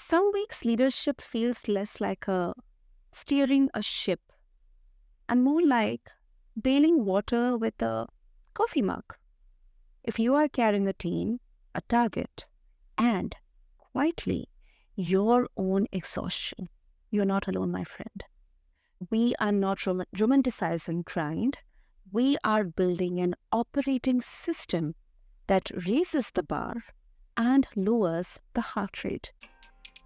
Some weeks leadership feels less like steering a ship and more like bailing water with a coffee mug. If you are carrying a team, a target, and quietly your own exhaustion, you're not alone, my friend. We are not romanticizing grind. We are building an operating system that raises the bar and lowers the heart rate.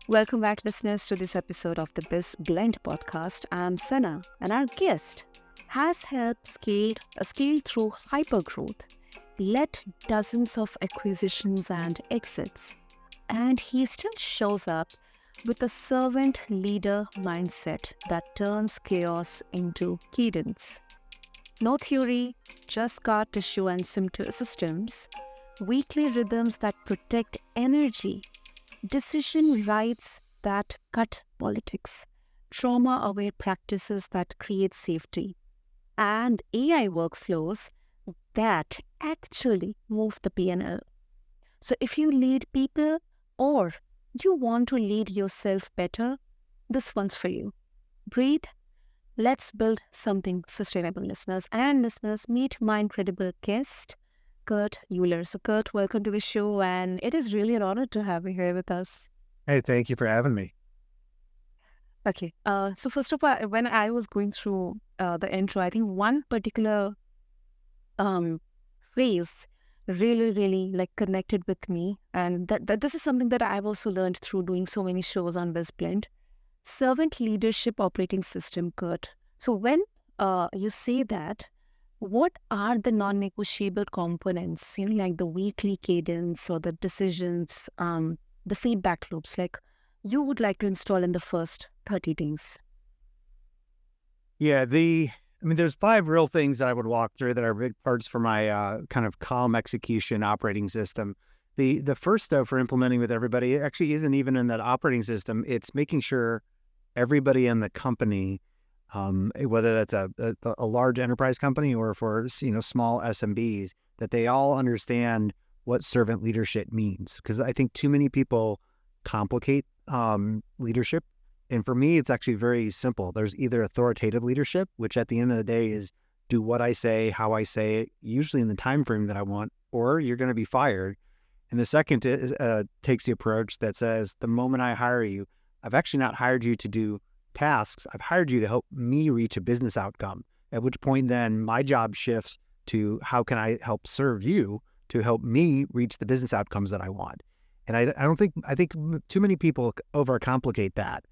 Welcome back, listeners, to this episode of the BizBlend podcast. I'm Sana, and our guest has helped scale through hypergrowth, led dozens of acquisitions and exits, and he still shows up with a servant leader mindset that turns chaos into cadence. No theory, just scar tissue and systems, weekly rhythms that protect energy, decision rights that cut politics, trauma-aware practices that create safety, and AI workflows that actually move the P&L. So if you lead people or you want to lead yourself better, this one's for you. Breathe. Let's build something sustainable, listeners. And listeners, meet my incredible guest, Kurt Uhlir. So Kurt, welcome to the show, and it is really an honor to have you here with us. Hey, thank you for having me. Okay. So first of all, when I was going through the intro, I think one particular phrase really like connected with me, and that this is something that I've also learned through doing so many shows on BizBlend. Servant leadership operating system, Kurt. So when you say that, what are the non-negotiable components, like the weekly cadence or the decisions, the feedback loops, like you would like to install in the first 30 days? Yeah, there's 5 real things that I would walk through that are big parts for my kind of calm execution operating system. The first step for implementing with everybody actually isn't even in that operating system. It's making sure everybody in the company, whether that's a large enterprise company or for small SMBs, that they all understand what servant leadership means. Because I think too many people complicate leadership. And for me, it's actually very simple. There's either authoritative leadership, which at the end of the day is do what I say, how I say it, usually in the time frame that I want, or you're going to be fired. And the second is, takes the approach that says the moment I hire you, I've actually not hired you to do tasks. I've hired you to help me reach a business outcome, at which point then my job shifts to how can I help serve you to help me reach the business outcomes that I want. And I think too many people overcomplicate that.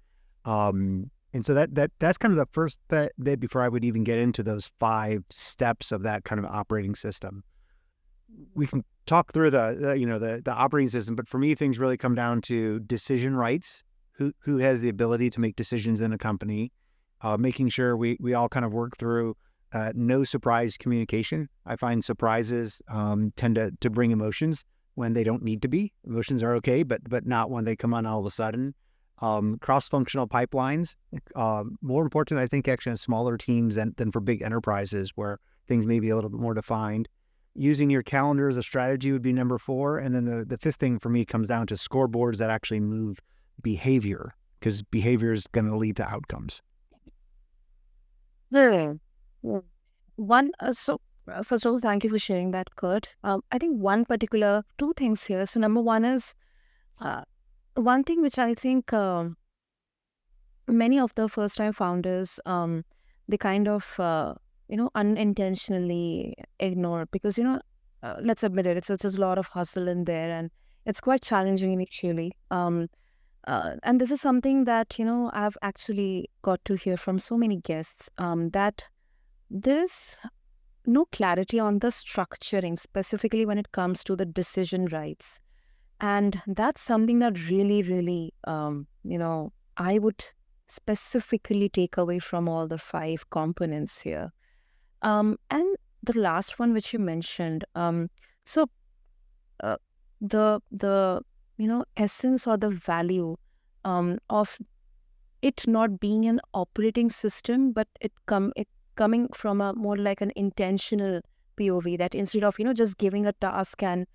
And so that's kind of the first bit before I would even get into those 5 steps of that kind of operating system. We can talk through the operating system, but for me, things really come down to decision rights. Who has the ability to make decisions in a company? Making sure we all kind of work through no surprise communication. I find surprises tend to bring emotions when they don't need to be. Emotions are okay, but not when they come on all of a sudden. Cross-functional pipelines, more important, I think, actually in smaller teams than for big enterprises where things may be a little bit more defined. Using your calendar as a strategy would be number 4. And then the 5th thing for me comes down to scoreboards that actually move behavior, because behavior is going to lead to outcomes. Yeah. First of all, thank you for sharing that, Kurt. I think two things here. So number one is one thing which I think many of the first-time founders, they kind of, unintentionally ignore because, let's admit it, it's just a lot of hustle in there and it's quite challenging initially. And this is something that, I've actually got to hear from so many guests, that there's no clarity on the structuring, specifically when it comes to the decision rights. And that's something that really, I would specifically take away from all the 5 components here. And the last one, which you mentioned, so the essence or the value of it not being an operating system, but it coming from a more like an intentional POV, that instead of just giving a task and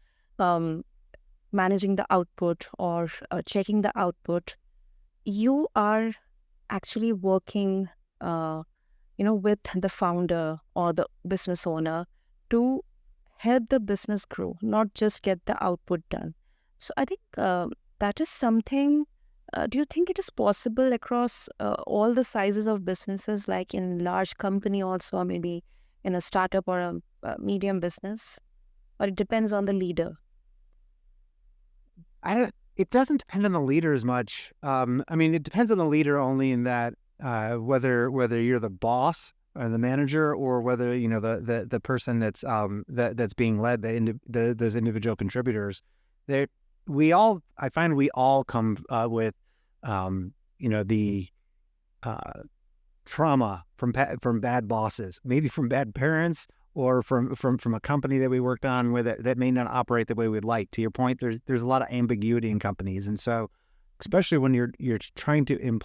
managing the output or checking the output, you are actually working, with the founder or the business owner to help the business grow, not just get the output done. So I think that is something. Do you think it is possible across all the sizes of businesses, like in large company also, or maybe in a startup or a medium business, or it depends on the leader? It doesn't depend on the leader as much. I mean, it depends on the leader only in that whether you're the boss or the manager, or whether the person that's being led, those individual contributors. They I find we all come with the trauma from bad bosses, maybe from bad parents, or from a company that we worked on with that may not operate the way we'd like. To your point, there's a lot of ambiguity in companies, and so especially when you're trying to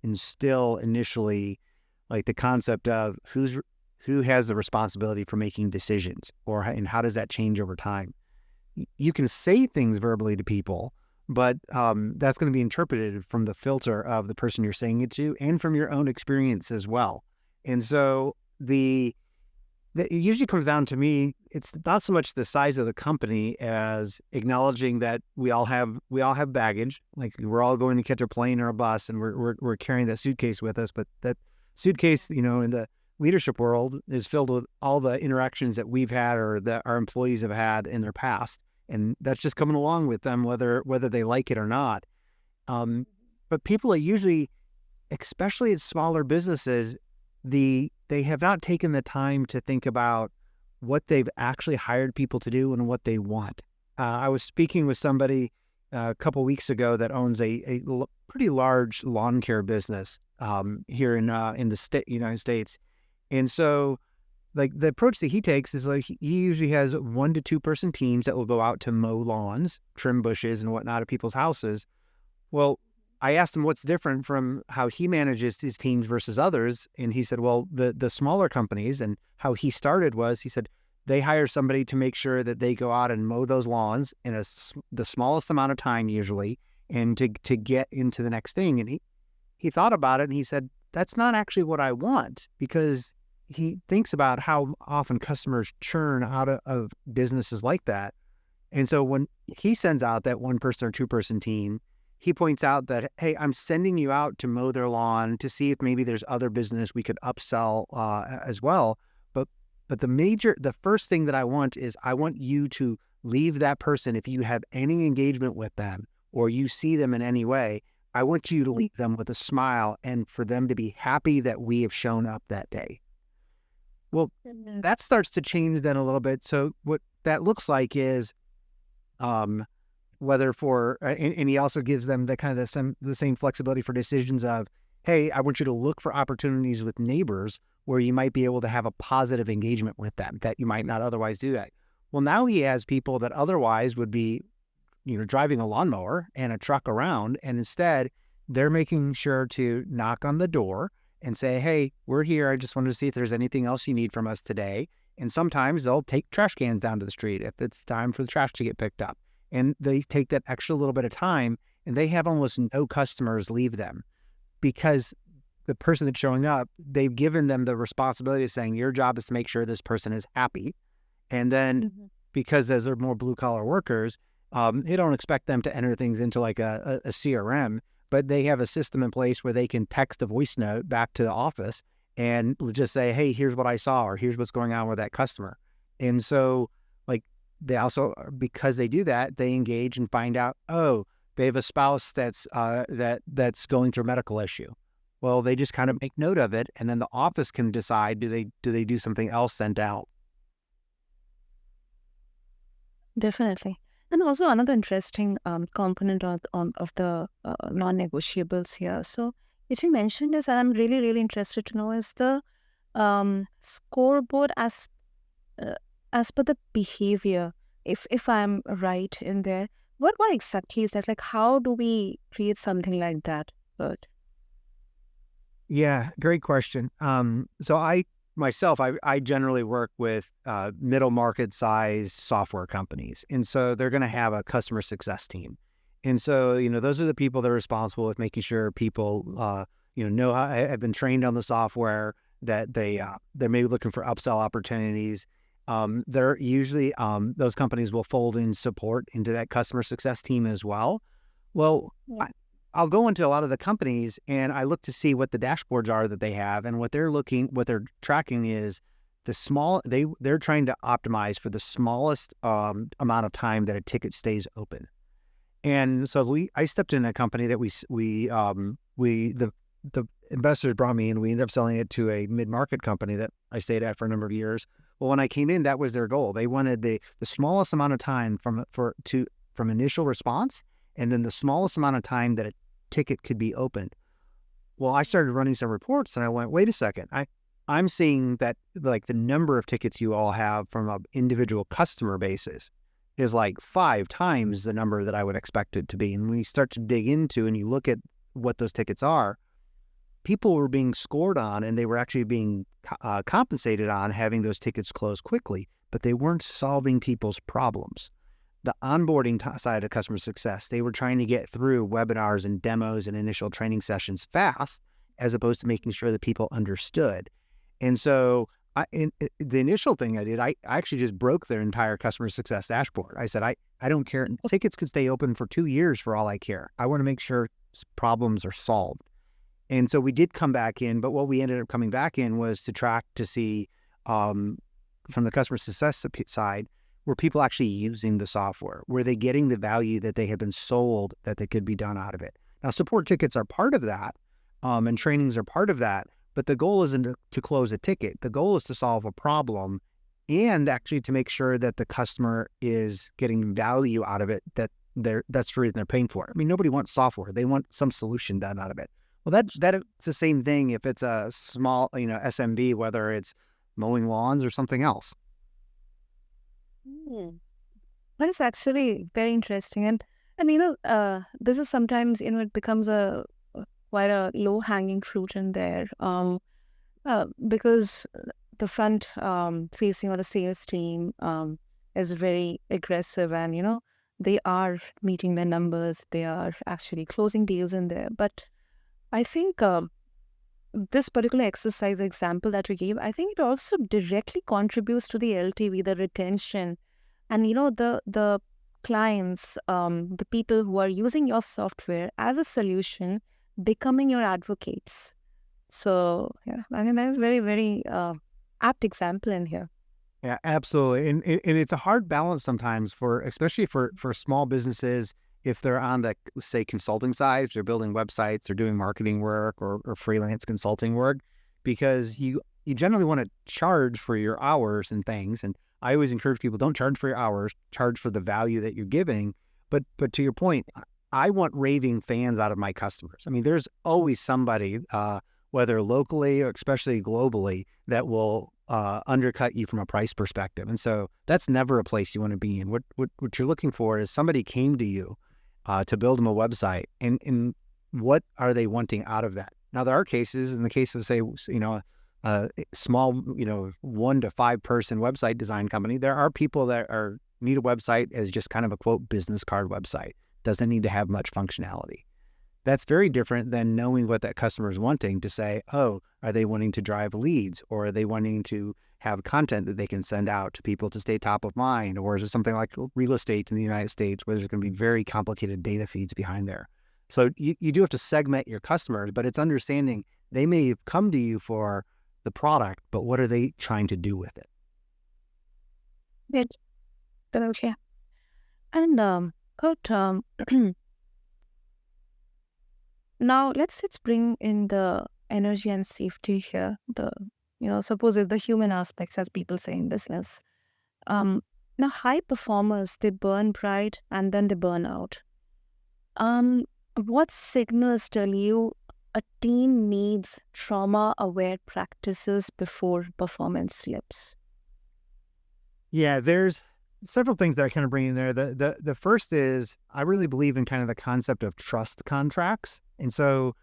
instill initially, like, the concept of who has the responsibility for making decisions, and how does that change over time. You can say things verbally to people, but that's going to be interpreted from the filter of the person you're saying it to, and from your own experience as well. And so it usually comes down to me, it's not so much the size of the company as acknowledging that we all have baggage. Like, we're all going to catch a plane or a bus, and we're carrying that suitcase with us. But that suitcase, in the leadership world, is filled with all the interactions that we've had or that our employees have had in their past. And that's just coming along with them, whether they like it or not. But people are usually, especially at smaller businesses, they have not taken the time to think about what they've actually hired people to do and what they want. I was speaking with somebody a couple weeks ago that owns a pretty large lawn care business here in the United States, and so, like, the approach that he takes is, like, he usually has 1 to 2 person teams that will go out to mow lawns, trim bushes and whatnot at people's houses. Well, I asked him what's different from how he manages his teams versus others. And he said, well, the smaller companies, and how he started was, he said, they hire somebody to make sure that they go out and mow those lawns in the smallest amount of time usually, and to get into the next thing. And he thought about it, and he said, that's not actually what I want, because he thinks about how often customers churn out of businesses like that. And so when he sends out that 1 person or 2 person team, he points out that, hey, I'm sending you out to mow their lawn to see if maybe there's other business we could upsell as well. But the first thing that I want is, I want you to leave that person. If you have any engagement with them, or you see them in any way, I want you to leave them with a smile, and for them to be happy that we have shown up that day. Well, that starts to change then a little bit. So what that looks like is, whether and he also gives them the same flexibility for decisions of, hey, I want you to look for opportunities with neighbors where you might be able to have a positive engagement with them that you might not otherwise do that. Well, now he has people that otherwise would be, driving a lawnmower and a truck around, and instead they're making sure to knock on the door and say, hey, we're here. I just wanted to see if there's anything else you need from us today. And sometimes they'll take trash cans down to the street if it's time for the trash to get picked up. And they take that extra little bit of time, and they have almost no customers leave them, because the person that's showing up, they've given them the responsibility of saying, your job is to make sure this person is happy. And then because as they're more blue collar workers, they don't expect them to enter things into like a CRM, but they have a system in place where they can text a voice note back to the office and just say, hey, here's what I saw, or here's what's going on with that customer. And so, like, they also, because they do that, they engage and find out, oh, they have a spouse that's going through a medical issue. Well, they just kind of make note of it, and then the office can decide, do they do something else sent out? Definitely. And also another interesting component of the non-negotiables here. So, which you mentioned is, and I'm really, really interested to know, is the scoreboard uh, as per the behavior. If I'm right in there, what exactly is that? Like, how do we create something like that? Good. Yeah, great question. So I generally work with middle market size software companies. And so they're going to have a customer success team. And so, those are the people that are responsible with making sure people, know how have been trained on the software, that they're maybe looking for upsell opportunities. They're usually, those companies will fold in support into that customer success team as well. Well, I'll go into a lot of the companies and I look to see what the dashboards are that they have, and what they're tracking is they're trying to optimize for the smallest amount of time that a ticket stays open. And so I stepped in a company that the investors brought me in. We ended up selling it to a mid-market company that I stayed at for a number of years. Well, when I came in, that was their goal. They wanted the smallest amount of time from initial response, and then the smallest amount of time that a ticket could be opened. Well, I started running some reports and I went, wait a second. I'm seeing that like the number of tickets you all have from an individual customer basis is like 5 times the number that I would expect it to be. And when you start to dig into and you look at what those tickets are, people were being scored on, and they were actually being compensated on having those tickets close quickly, but they weren't solving people's problems. The onboarding side of customer success, they were trying to get through webinars and demos and initial training sessions fast, as opposed to making sure that people understood. And so the initial thing I did, I actually just broke their entire customer success dashboard. I said, I don't care. Tickets could stay open for 2 years for all I care. I want to make sure problems are solved. And so we did come back in, but what we ended up coming back in was to track to see from the customer success side, were people actually using the software? Were they getting the value that they had been sold that they could be done out of it? Now, support tickets are part of that, and trainings are part of that, but the goal isn't to close a ticket. The goal is to solve a problem, and actually to make sure that the customer is getting value out of it, that's the reason they're paying for it. I mean, nobody wants software. They want some solution done out of it. Well, that's the same thing if it's a small, SMB, whether it's mowing lawns or something else. That is actually very interesting. And this is sometimes, it becomes quite a low-hanging fruit in there, because the front facing, or the sales team is very aggressive, and, they are meeting their numbers. They are actually closing deals in there. But I think this particular exercise example that you gave, I think it also directly contributes to the LTV, the retention, and the clients, the people who are using your software as a solution, becoming your advocates. So yeah, that's very, very apt example in here. Yeah, absolutely. And it's a hard balance sometimes especially for small businesses, if they're on the, say, consulting side, if they're building websites or doing marketing work or freelance consulting work, because you generally want to charge for your hours and things. And I always encourage people, don't charge for your hours, charge for the value that you're giving. But to your point, I want raving fans out of my customers. I mean, there's always somebody, whether locally or especially globally, that will undercut you from a price perspective. And so that's never a place you want to be in. What you're looking for is somebody came to you to build them a website, and what are they wanting out of that? Now, there are cases, in the case of, say, a small, 1 to 5 person website design company, there are people that need a website as just kind of a quote business card website. Doesn't need to have much functionality. That's very different than knowing what that customer is wanting, to say, oh, are they wanting to drive leads, or are they wanting to have content that they can send out to people to stay top of mind? Or is it something like real estate in the United States where there's going to be very complicated data feeds behind there? So you do have to segment your customers, but it's understanding they may have come to you for the product, but what are they trying to do with it? Good. Okay. And Kurt, now let's bring in the energy and safety here. Suppose it's the human aspects, as people say in business. Now high performers, they burn bright and then they burn out. What signals tell you a team needs trauma-aware practices before performance slips? Yeah, there's several things that I kind of bring in there. The first is, I really believe in kind of the concept of trust contracts. And so,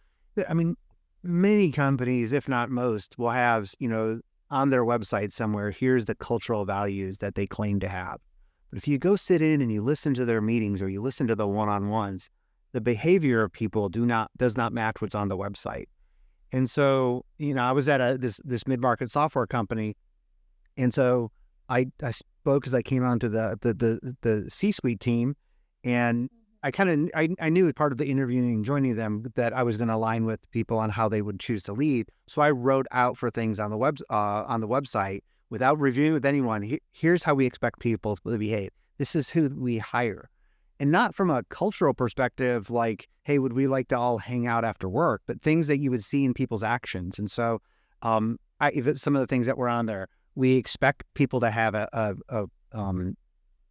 I mean, many companies, if not most, will have, on their website somewhere, here's the cultural values that they claim to have. But if you go sit in and you listen to their meetings or you listen to the one-on-ones, the behavior of people does not match what's on the website. And so, I was at this mid-market software company, and so I spoke as I came onto the C-suite team, and I knew as part of the interviewing and joining them that I was going to align with people on how they would choose to lead. So I wrote out for things on the website without reviewing with anyone. Here's how we expect people to behave. This is who we hire. And not from a cultural perspective, like, hey, would we like to all hang out after work? But things that you would see in people's actions. And so some of the things that were on there, we expect people to have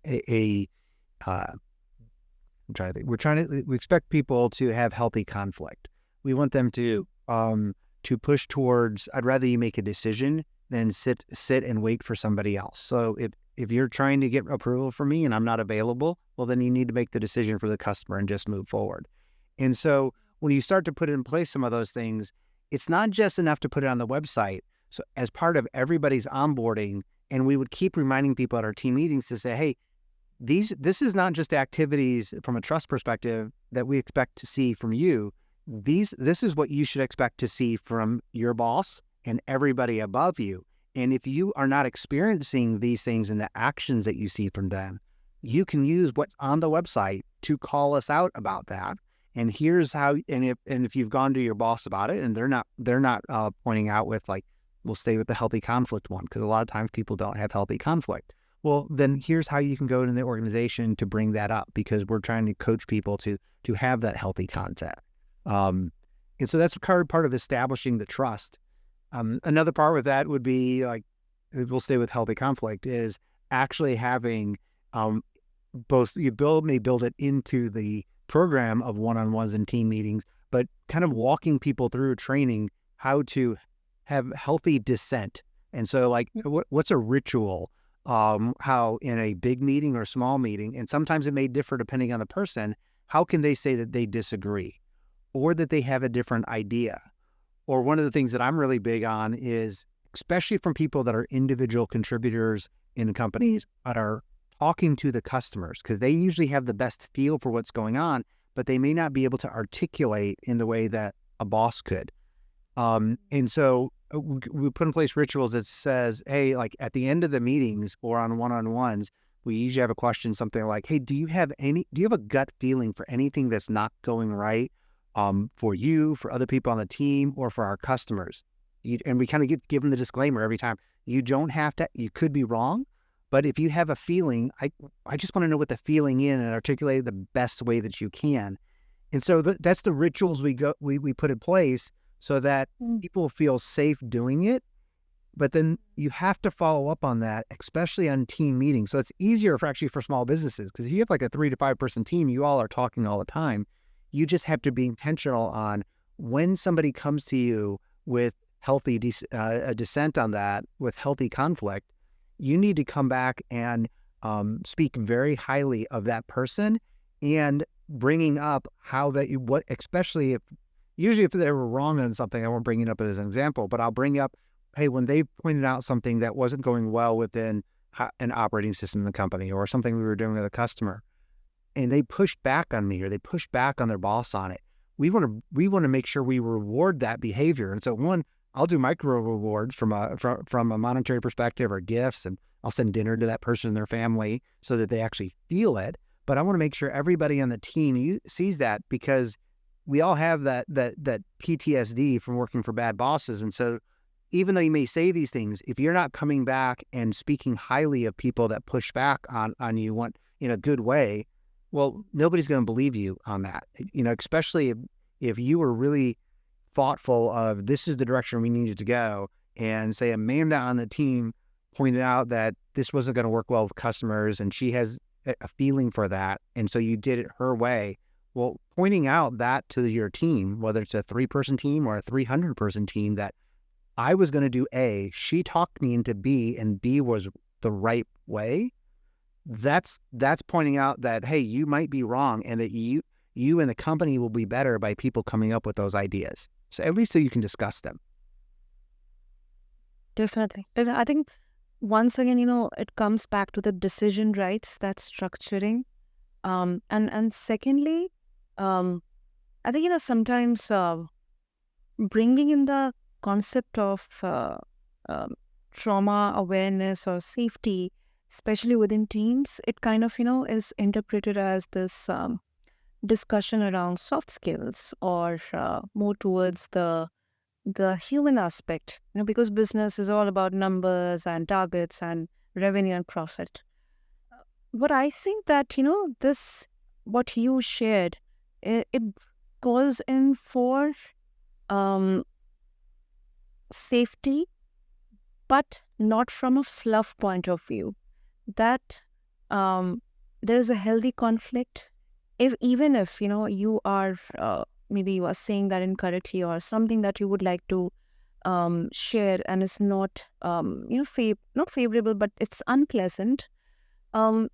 we expect people to have healthy conflict. We want them to push towards, I'd rather you make a decision than sit and wait for somebody else. So if you're trying to get approval from me and I'm not available, well, then you need to make the decision for the customer and just move forward. And so when you start to put in place some of those things, it's not just enough to put it on the website. So as part of everybody's onboarding, and we would keep reminding people at our team meetings to say, hey, this is not just activities from a trust perspective that we expect to see from you. This is what you should expect to see from your boss and everybody above you. And if you are not experiencing these things and the actions that you see from them, you can use what's on the website to call us out about that. And here's how. And if you've gone to your boss about it, and they're not pointing out with, like, we'll stay with the healthy conflict one, because a lot of times people don't have healthy conflict. Well, then here's how you can go into the organization to bring that up, because we're trying to coach people to have that healthy contact. And so that's part of establishing the trust. Another part with that would be, like, we'll stay with healthy conflict, is actually having both you may build it into the program of one-on-ones and team meetings, but kind of walking people through training how to have healthy dissent. And so, like, what's a ritual? How in a big meeting or small meeting, and sometimes it may differ depending on the person, how can they say that they disagree or that they have a different idea? Or one of the things that I'm really big on is, especially from people that are individual contributors in companies that are talking to the customers, because they usually have the best feel for what's going on, but they may not be able to articulate in the way that a boss could. And so we put in place rituals that says, hey, like at the end of the meetings or on one-on-ones, we usually have a question, something like, hey, do you have a gut feeling for anything that's not going right? For you, for other people on the team, or for our customers. And we kind of give them the disclaimer every time. You don't have to, you could be wrong, but if you have a feeling, I just want to know what the feeling is and articulate it the best way that you can. And so that's the rituals we put in place so that people feel safe doing it. But then you have to follow up on that, especially on team meetings. So it's easier for small businesses, because if you have like a 3 to 5 person team, you all are talking all the time. You just have to be intentional on when somebody comes to you with healthy dissent on that, with healthy conflict, you need to come back and speak very highly of that person, and bringing up how especially usually if they were wrong on something, I won't bring it up as an example, but I'll bring up, hey, when they pointed out something that wasn't going well within an operating system in the company, or something we were doing with a customer, and they pushed back on me, or they pushed back on their boss on it, we want to make sure we reward that behavior. And so I'll do micro rewards from a monetary perspective, or gifts, and I'll send dinner to that person and their family so that they actually feel it. But I want to make sure everybody on the team sees that, because we all have that PTSD from working for bad bosses. And so even though you may say these things, if you're not coming back and speaking highly of people that push back on you in a good way, well, nobody's going to believe you on that. Especially if you were really thoughtful of, this is the direction we needed to go, and say Amanda on the team pointed out that this wasn't going to work well with customers, and she has a feeling for that, and so you did it her way. Well, pointing out that to your team, whether it's a 3-person team or a 300-person team, that I was going to do A, she talked me into B, and B was the right way. That's pointing out that, hey, you might be wrong, and that you and the company will be better by people coming up with those ideas. So at least so you can discuss them. Definitely. I think once again, it comes back to the decision rights, that structuring. And secondly, um, I think, sometimes bringing in the concept of um, trauma awareness or safety, especially within teams, it kind of, is interpreted as this discussion around soft skills, or more towards the human aspect, because business is all about numbers and targets and revenue and profit. But I think that, this, what you shared, it goes in for um, safety, but not from a fluff point of view. That um, there is a healthy conflict. If even if you are maybe you are saying that incorrectly, or something that you would like to share, and it's not not favorable, but it's unpleasant. Um,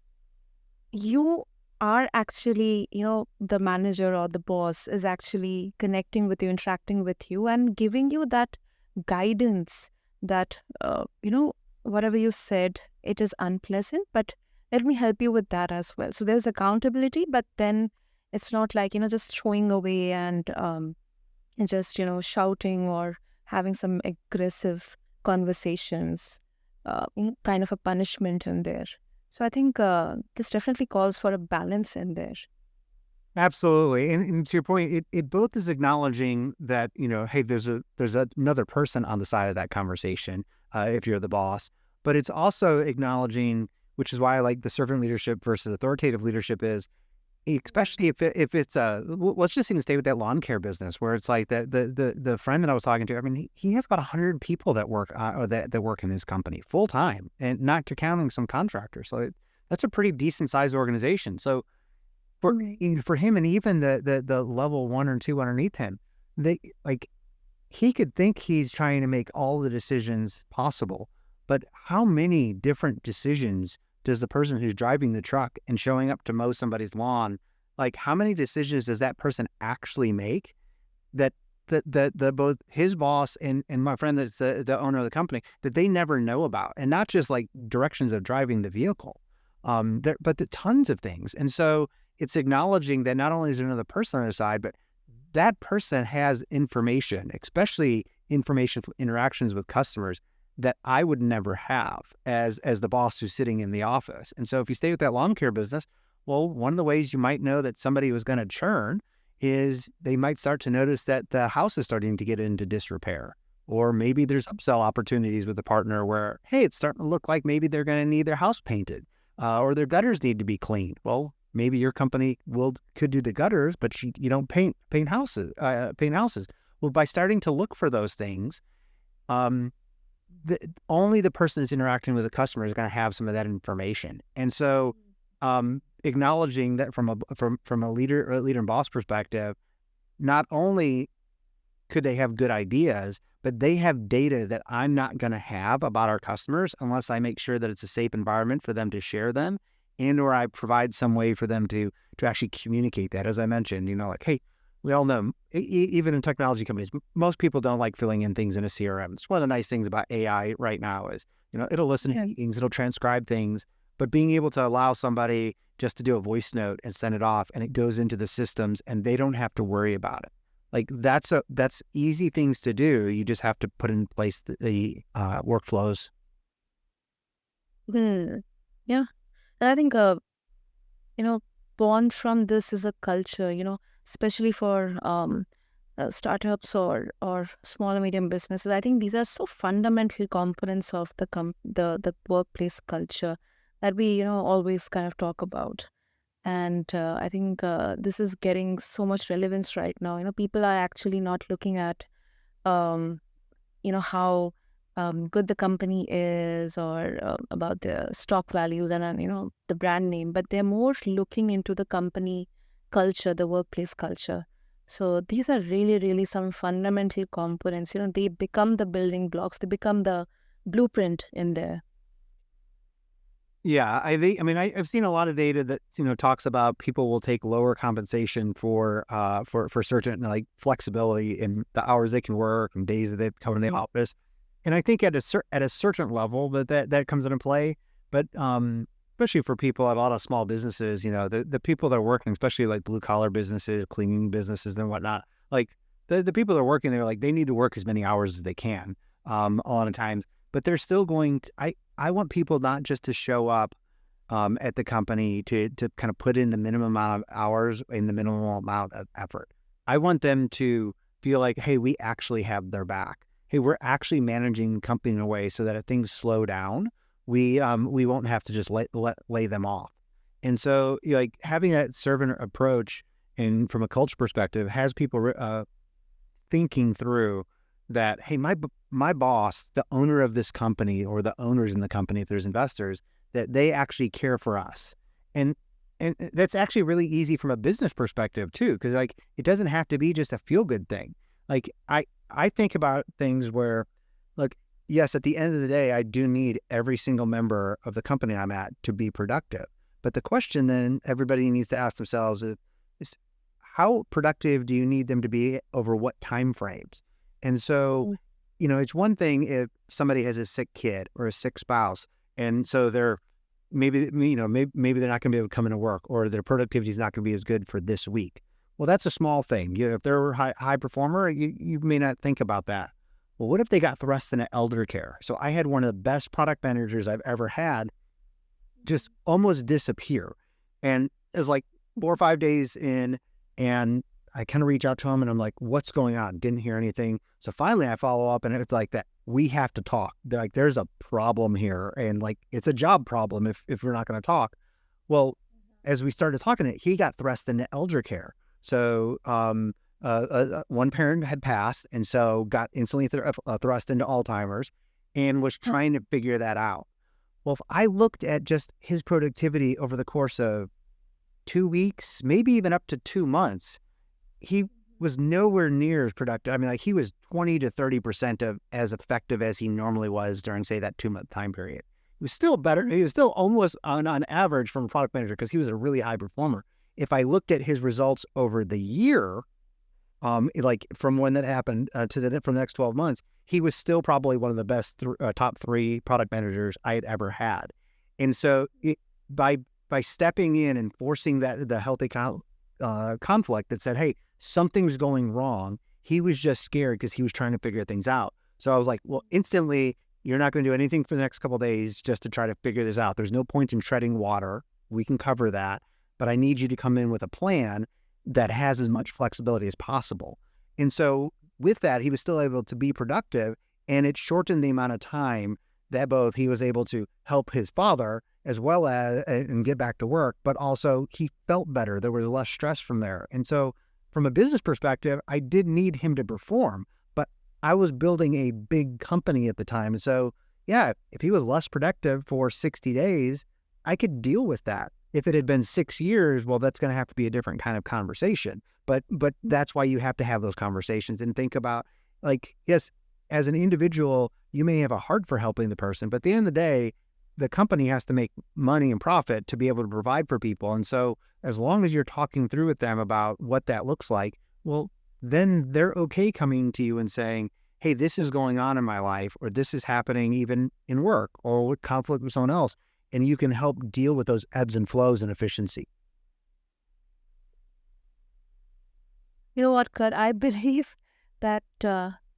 you are actually, the manager or the boss is actually connecting with you, interacting with you, and giving you that guidance that, whatever you said, it is unpleasant, but let me help you with that as well. So there's accountability, but then it's not like, just throwing away and just, shouting or having some aggressive conversations, kind of a punishment in there. So I think this definitely calls for a balance in there. Absolutely. And to your point, it both is acknowledging that, hey, there's another person on the side of that conversation, if you're the boss, but it's also acknowledging, which is why I like the servant leadership versus authoritative leadership is, especially if it's let's just even stay with that lawn care business where it's like the friend that I was talking to. I mean, he has about 100 people that work or that work in his company full time, and not to counting some contractors. So that's a pretty decent sized organization. So for for him, and even the level 1 or 2 underneath him, they like he could think he's trying to make all the decisions possible, but how many different decisions does the person who's driving the truck and showing up to mow somebody's lawn, like how many decisions does that person actually make that the both his boss and my friend that's the owner of the company, that they never know about? And not just like directions of driving the vehicle, but the tons of things. And so it's acknowledging that not only is there another person on the side, but that person has information, especially information from interactions with customers, that I would never have as the boss who's sitting in the office. And so if you stay with that lawn care business, well, one of the ways you might know that somebody was going to churn is they might start to notice that the house is starting to get into disrepair. Or maybe there's upsell opportunities with a partner where, hey, it's starting to look like maybe they're going to need their house painted, or their gutters need to be cleaned. Well, maybe your company could do the gutters, but you don't paint houses. Well, by starting to look for those things, only the person that's interacting with the customer is going to have some of that information. And so, acknowledging that from a leader and boss perspective, not only could they have good ideas, but they have data that I'm not going to have about our customers unless I make sure that it's a safe environment for them to share them, and or I provide some way for them to actually communicate that. As I mentioned, like, hey, we all know, even in technology companies, most people don't like filling in things in a CRM. It's one of the nice things about AI right now is, it'll listen to meetings, it'll transcribe things, but being able to allow somebody just to do a voice note and send it off, and it goes into the systems and they don't have to worry about it. Like that's easy things to do. You just have to put in place the workflows. Yeah. And I think, born from this is a culture, especially for startups or small and medium businesses. I think these are so fundamental components of the workplace culture that we, always kind of talk about. And I think this is getting so much relevance right now. People are actually not looking at, um, how good the company is, or about the stock values and, the brand name, but they're more looking into the company culture, the workplace culture. So these are really, really some fundamental components. They become the building blocks, they become the blueprint in there. Yeah, I mean, I've seen a lot of data that talks about people will take lower compensation for certain like flexibility in the hours they can work and days that they come in the office. And I think at a certain level that comes into play, but especially for people at a lot of small businesses, the people that are working, especially like blue collar businesses, cleaning businesses and whatnot, like the people that are working there, like they need to work as many hours as they can, a lot of times, but they're still going I want people not just to show up at the company to kind of put in the minimum amount of hours and the minimum amount of effort. I want them to feel like, hey, we actually have their back. Hey, we're actually managing the company in a way so that if things slow down, we won't have to just lay them off. And so, like having that servant approach, and from a culture perspective, has people thinking through that. Hey, my boss, the owner of this company, or the owners in the company, if there's investors, that they actually care for us, and that's actually really easy from a business perspective too, because like it doesn't have to be just a feel good thing. Like I think about things where, look, yes, at the end of the day, I do need every single member of the company I'm at to be productive. But the question then everybody needs to ask themselves is how productive do you need them to be over what time frames? And so, it's one thing if somebody has a sick kid or a sick spouse, and so they're maybe they're not going to be able to come into work, or their productivity is not going to be as good for this week. Well, that's a small thing. If they're a high performer, you may not think about that. Well, what if they got thrust into elder care? So I had one of the best product managers I've ever had just almost disappear. And it was like 4 or 5 days in, and I kind of reach out to him and I'm like, what's going on? Didn't hear anything. So finally I follow up, and it's like that. We have to talk. They're like, there's a problem here. And like, it's a job problem if we're not going to talk. Well, as we started talking, he got thrust into elder care. So one parent had passed, and so got instantly thrust into Alzheimer's, and was trying to figure that out. Well, if I looked at just his productivity over the course of 2 weeks, maybe even up to 2 months, he was nowhere near as productive. I mean, like he was 20 to 30% of as effective as he normally was during, say, that 2-month time period. He was still better. He was still almost on average from a product manager, because he was a really high performer. If I looked at his results over the year, like from when that happened from the next 12 months, he was still probably one of the best top 3 product managers I had ever had. And so by stepping in and forcing the healthy conflict that said, hey, something's going wrong, he was just scared because he was trying to figure things out. So I was like, well, instantly, you're not going to do anything for the next couple of days just to try to figure this out. There's no point in treading water. We can cover that. But I need you to come in with a plan that has as much flexibility as possible. And so with that, he was still able to be productive, and it shortened the amount of time that both he was able to help his father as well as and get back to work, but also he felt better. There was less stress from there. And so from a business perspective, I did need him to perform, but I was building a big company at the time. So yeah, if he was less productive for 60 days, I could deal with that. If it had been 6 years, well, that's going to have to be a different kind of conversation. But that's why you have to have those conversations and think about, like, yes, as an individual, you may have a heart for helping the person, but at the end of the day, the company has to make money and profit to be able to provide for people. And so as long as you're talking through with them about what that looks like, well, then they're okay coming to you and saying, hey, this is going on in my life, or this is happening even in work or with conflict with someone else. And you can help deal with those ebbs and flows and efficiency. You know what, Kurt? I believe that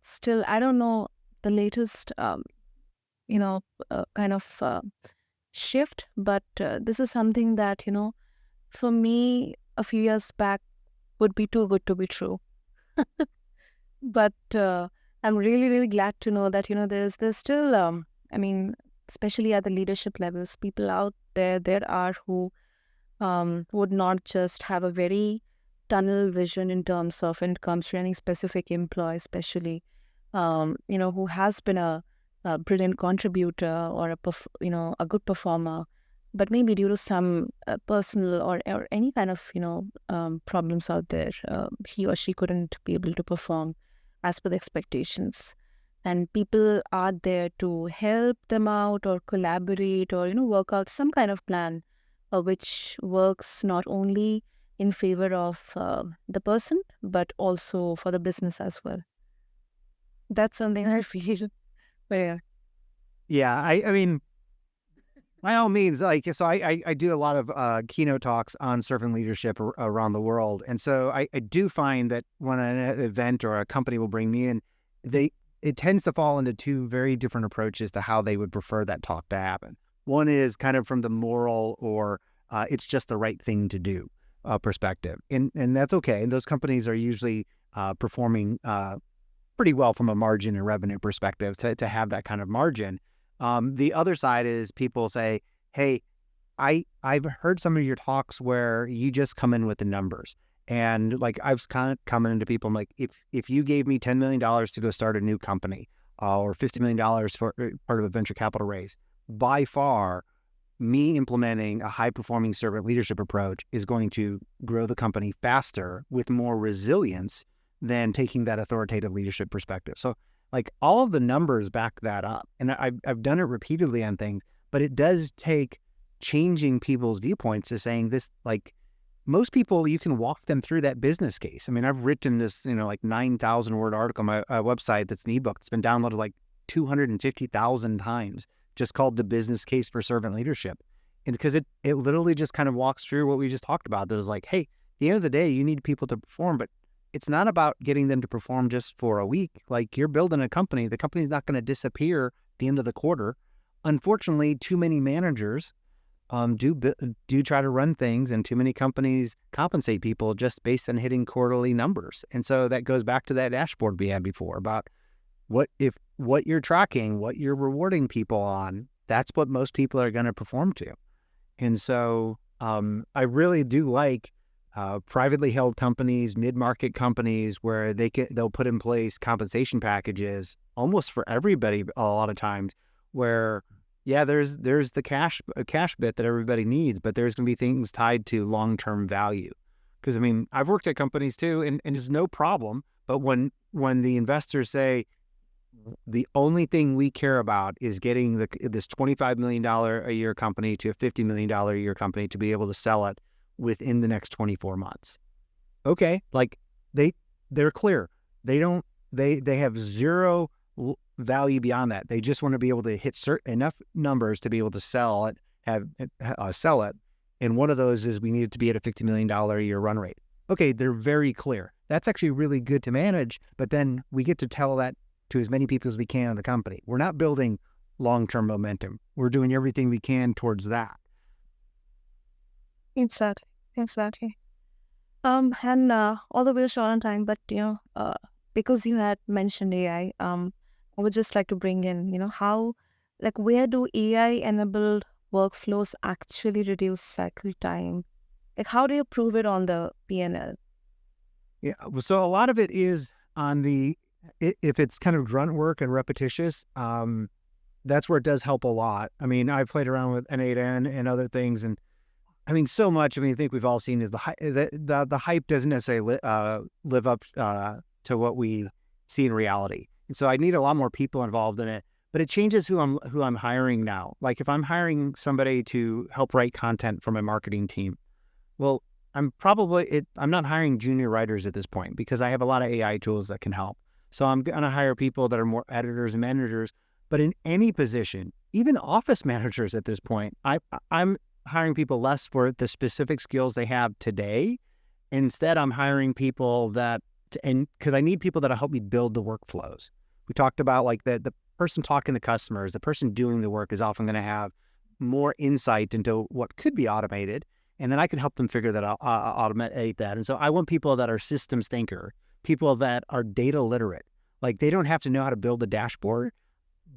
still, I don't know the latest, kind of shift, but this is something that, for me, a few years back would be too good to be true. But I'm really, really glad to know that, there's still, especially at the leadership levels, people out there are who would not just have a very tunnel vision in terms of when it comes to any specific employee, especially, who has been a brilliant contributor or a good performer, but maybe due to some personal or any kind of, problems out there, he or she couldn't be able to perform as per the expectations. And people are there to help them out or collaborate or, work out some kind of plan which works not only in favor of the person, but also for the business as well. That's something I feel Yeah. Yeah, I mean, by all means, like, so I do a lot of keynote talks on servant leadership around the world. And so I do find that when an event or a company will bring me in, it tends to fall into two very different approaches to how they would prefer that talk to happen. One is kind of from the moral or it's just the right thing to do perspective. And that's okay. And those companies are usually performing pretty well from a margin and revenue perspective to have that kind of margin. The other side is people say, hey, I've heard some of your talks where you just come in with the numbers. And like I've kind of come into people, I'm like, if you gave me $10 million to go start a new company or $50 million for part of a venture capital raise, by far, me implementing a high-performing servant leadership approach is going to grow the company faster with more resilience than taking that authoritative leadership perspective. So like all of the numbers back that up. And I've done it repeatedly on things, but it does take changing people's viewpoints to saying this, like most people, you can walk them through that business case. I mean, I've written this, like 9,000 word article on my website that's an ebook. It's been downloaded like 250,000 times, just called The Business Case for Servant Leadership. And because it literally just kind of walks through what we just talked about. That was like, hey, at the end of the day, you need people to perform, but it's not about getting them to perform just for a week. Like you're building a company. The company's not going to disappear at the end of the quarter. Unfortunately, too many managers do try to run things, and too many companies compensate people just based on hitting quarterly numbers. And so that goes back to that dashboard we had before about what you're tracking, what you're rewarding people on, that's what most people are going to perform to. And so I really do like privately held companies, mid-market companies where they'll put in place compensation packages almost for everybody a lot of times where, yeah, there's the cash bit that everybody needs, but there's going to be things tied to long-term value. Because, I mean, I've worked at companies too, and it's no problem. But when the investors say, the only thing we care about is getting this $25 million a year company to a $50 million a year company to be able to sell it within the next 24 months. Okay, like they're clear. They have zero value beyond that. They just want to be able to hit enough numbers to be able to sell it, sell it. And one of those is we need it to be at a $50 million a year run rate. Okay, they're very clear. That's actually really good to manage, but then we get to tell that to as many people as we can in the company. We're not building long-term momentum. We're doing everything we can towards that. Exactly. And although we're short on time, but because you had mentioned AI, I would just like to bring in, how, like, where do AI-enabled workflows actually reduce cycle time? Like, how do you prove it on the P&L? Yeah, so a lot of it is on if it's kind of grunt work and repetitious, that's where it does help a lot. I mean, I've played around with N8N and other things, and I mean, so much. I mean, I think we've all seen is the hype doesn't necessarily live up to what we see in reality. And so I need a lot more people involved in it. But it changes who I'm hiring now. Like if I'm hiring somebody to help write content for my marketing team, well, I'm not hiring junior writers at this point because I have a lot of AI tools that can help. So I'm going to hire people that are more editors and managers. But in any position, even office managers at this point, I'm hiring people less for the specific skills they have today. Instead, I'm hiring people because I need people that'll help me build the workflows. We talked about like the person talking to customers, the person doing the work is often going to have more insight into what could be automated. And then I can help them figure that out, automate that. And so I want people that are systems thinker, people that are data literate. Like they don't have to know how to build a dashboard,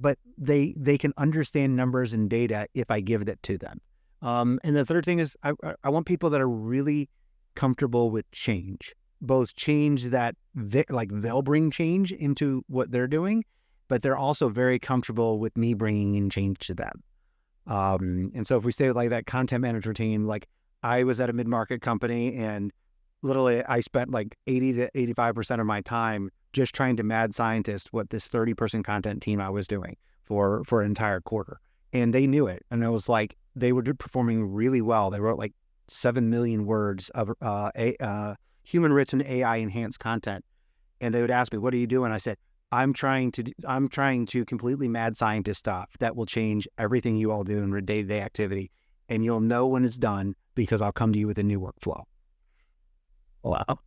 but they can understand numbers and data if I give it to them. And the third thing is I want people that are really comfortable with change, both change that they'll bring change into what they're doing, but they're also very comfortable with me bringing in change to them. And so if we say like that content manager team, like I was at a mid-market company and literally I spent like 80 to 85% of my time just trying to mad scientist what this 30-person content team I was doing for an entire quarter. And they knew it. And it was like, they were performing really well. They wrote like 7 million words of human written AI enhanced content. And they would ask me, what are you doing? I said, I'm trying to completely mad scientist stuff that will change everything you all do in your day-to-day activity. And you'll know when it's done because I'll come to you with a new workflow. Wow.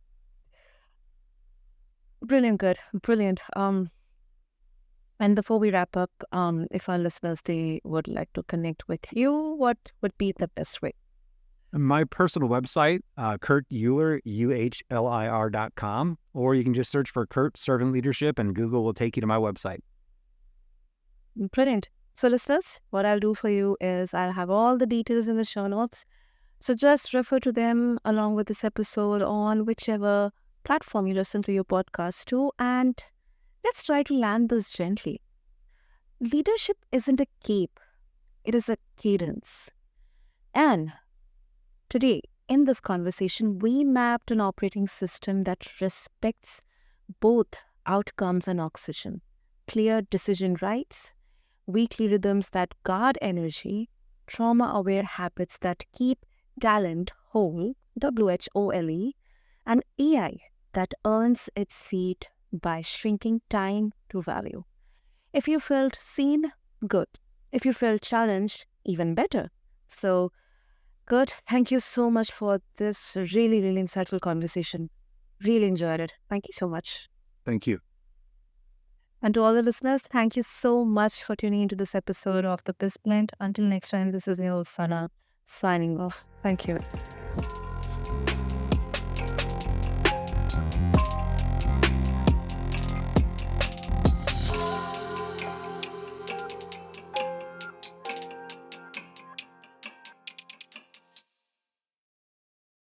Brilliant, good. Brilliant. And before we wrap up, if our listeners, they would like to connect with you, what would be the best way? My personal website, Kurt Uhlir, UHLIR.com, or you can just search for Kurt Servant Leadership and Google will take you to my website. Brilliant. So listeners, what I'll do for you is I'll have all the details in the show notes. So just refer to them along with this episode on whichever platform you listen to your podcast to, and let's try to land this gently. Leadership isn't a cape, it is a cadence. And today, in this conversation, we mapped an operating system that respects both outcomes and oxygen, clear decision rights, weekly rhythms that guard energy, trauma-aware habits that keep talent whole, WHOLE, and AI that earns its seat by shrinking time to value. If you felt seen, good. If you felt challenged, even better. So, Kurt, thank you so much for this really, really insightful conversation. Really enjoyed it. Thank you so much. Thank you. And to all the listeners, thank you so much for tuning into this episode of the BizBlend. Until next time, this is Neil Sana signing off. Thank you.